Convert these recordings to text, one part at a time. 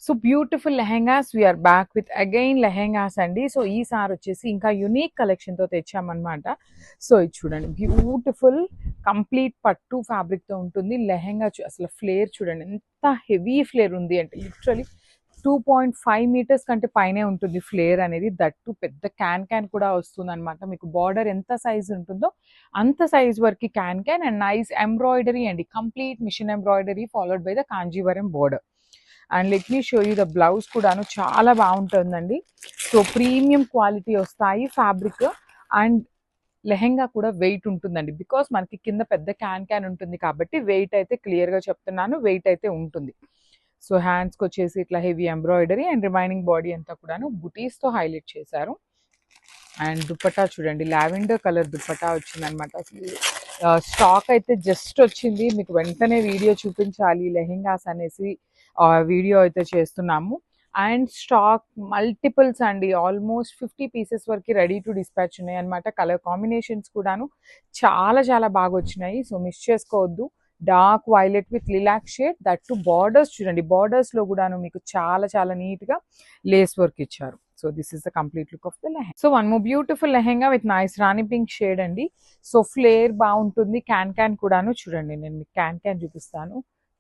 So beautiful lehengas we are back with again lehengas అండి. So ఈసారి వచ్చేసి ఇంకా యునిక్ కలెక్షన్తో తెచ్చామన్నమాట. సో ఇది చూడండి, బ్యూటిఫుల్ కంప్లీట్ పట్టు ఫ్యాబ్రిక్తో ఉంటుంది లెహెంగా. అసలు ఫ్లేర్ చూడండి ఎంత హెవీ ఫ్లేర్ ఉంది అంటే లిటరలీ 2.5 మీటర్స్ కంటే పైనే ఉంటుంది ఫ్లేర్ అనేది. దట్టు పెద్ద క్యాన్ కూడా వస్తుంది అనమాట. మీకు బార్డర్ ఎంత సైజ్ ఉంటుందో అంత సైజ్ వరకు క్యాన్ అండ్ నైస్ ఎంబ్రాయిడరీ అండి, complete machine embroidery followed by the Kanjeevaram border. And let me show you the blouse కూడాను చాలా బాగుంటుందండి. సో ప్రీమియం క్వాలిటీ వస్తాయి ఫ్యాబ్రిక్. అండ్ లెహెంగా కూడా వెయిట్ ఉంటుందండి, బికాస్ మనకి కింద పెద్ద క్యాన్ ఉంటుంది కాబట్టి వెయిట్ అయితే క్లియర్గా చెప్తున్నాను, వెయిట్ అయితే ఉంటుంది. సో హ్యాండ్స్కి వచ్చేసి ఇట్లా heavy embroidery and remaining body అంతా కూడాను బుటీస్తో హైలైట్ చేశారు. అండ్ దుపట్టా చూడండి, లావెండర్ కలర్ దుపట్టా వచ్చిందనమాట. అసలు స్టాక్ అయితే జస్ట్ వచ్చింది, మీకు వెంటనే వీడియో చూపించాలి లెహెంగాస్ అనేసి వీడియో అయితే చేస్తున్నాము. అండ్ స్టాక్ మల్టిపుల్స్ అండి, ఆల్మోస్ట్ 50 పీసెస్ వరకు రెడీ టు డిస్పాచ్ ఉన్నాయి అనమాట. కలర్ కాంబినేషన్స్ కూడాను చాలా చాలా బాగా వచ్చినాయి, సో మిస్ చేసుకోవద్దు. Dark violet with lilac shade, that to borders చూడండి, బార్డర్స్లో కూడాను మీకు చాలా చాలా నీట్గా లేస్ వర్క్ ఇచ్చారు. So this is the complete look of the lehenga. So one more beautiful lehenga with nice Rani pink shade అండి. సో ఫ్లేర్ బాగుంటుంది, క్యాన్ కూడాను చూడండి, నేను మీకు క్యాన్ చూపిస్తాను.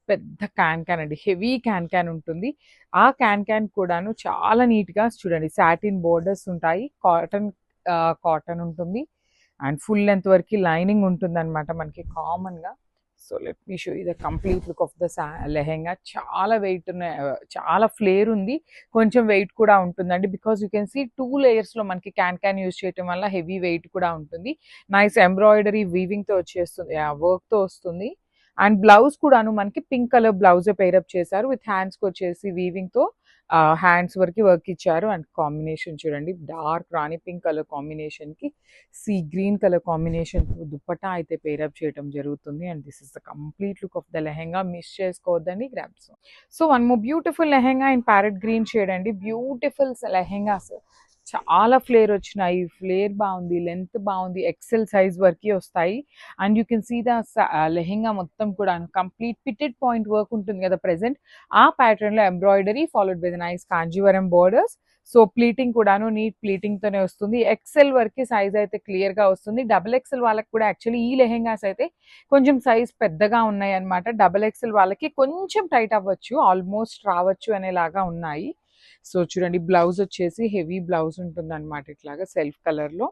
పెద్ద క్యాన్ అండి, హెవీ క్యాన్ ఉంటుంది. ఆ క్యాన్ కూడాను చాలా నీట్గా చూడండి, సాటిన్ బోర్డర్స్ ఉంటాయి, కాటన్ ఉంటుంది. అండ్ ఫుల్ లెంత్ వరకు లైనింగ్ ఉంటుంది అనమాట మనకి కామన్గా. So let me show you the complete look of the lehenga. చాలా వెయిట్ ఉన్నాయి, చాలా ఫ్లేర్ ఉంది, కొంచెం వెయిట్ కూడా ఉంటుందండి. బికాజ్ యూ కెన్ సీ 2 లేయర్స్లో మనకి క్యాన్ యూజ్ చేయడం వల్ల హెవీ వెయిట్ కూడా ఉంటుంది. నైస్ ఎంబ్రాయిడరీ వీవింగ్తో వచ్చేస్తుంది, వర్క్తో వస్తుంది. అండ్ బ్లౌజ్ కూడాను మనకి పింక్ కలర్ బ్లౌజే పేరప్ చేశారు, విత్ హ్యాండ్స్కి వచ్చేసి వీవింగ్తో హ్యాండ్స్ వరకు వర్క్ ఇచ్చారు. అండ్ కాంబినేషన్ చూడండి, డార్క్ రాణి పింక్ కలర్ కాంబినేషన్కి sea green colour combination dupatta అయితే పేరప్ చేయడం జరుగుతుంది. And this is the complete look of the lehenga, miss చేసుకోవద్దండి, grabs. So one more beautiful lehenga in parrot green shade అండి. బ్యూటిఫుల్ లెహెంగాస్, చాలా ఫ్లేర్ వచ్చినాయి, ఫ్లేర్ బాగుంది, లెంత్ బాగుంది, ఎక్సెల్ సైజ్ వరకు వస్తాయి. And you can see the lehenga మొత్తం కూడా కంప్లీట్ పిటెడ్ పాయింట్ వర్క్ ఉంటుంది కదా ప్రెసెంట్, ఆ ప్యాటర్న్లో embroidery followed by the nice Kanjeevaram borders. So pleating కూడాను నీట్ ప్లీటింగ్తోనే వస్తుంది. ఎక్సెల్ వరకు సైజ్ అయితే క్లియర్గా వస్తుంది. డబుల్ ఎక్సెల్ వాళ్ళకి కూడా యాక్చువల్లీ ఈ లెహెంగాస్ అయితే కొంచెం సైజ్ పెద్దగా ఉన్నాయి అనమాట. డబుల్ ఎక్సెల్ వాళ్ళకి కొంచెం టైట్ అవ్వచ్చు, ఆల్మోస్ట్ రావచ్చు అనేలాగా ఉన్నాయి. సో చూడండి, బ్లౌజ్ వచ్చేసి హెవీ బ్లౌజ్ ఉంటుంది అనమాట, ఇట్లాగా సెల్ఫ్ కలర్లో.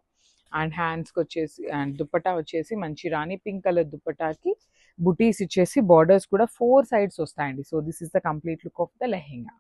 అండ్ హ్యాండ్స్కి వచ్చేసి అండ్ దుపట్టా వచ్చేసి మంచి రాణి పింక్ కలర్ దుపట్టాకి బుటీస్ ఇచ్చేసి బార్డర్స్ కూడా 4 సైడ్స్ వస్తాయండి. So this is the complete look of the lehenga.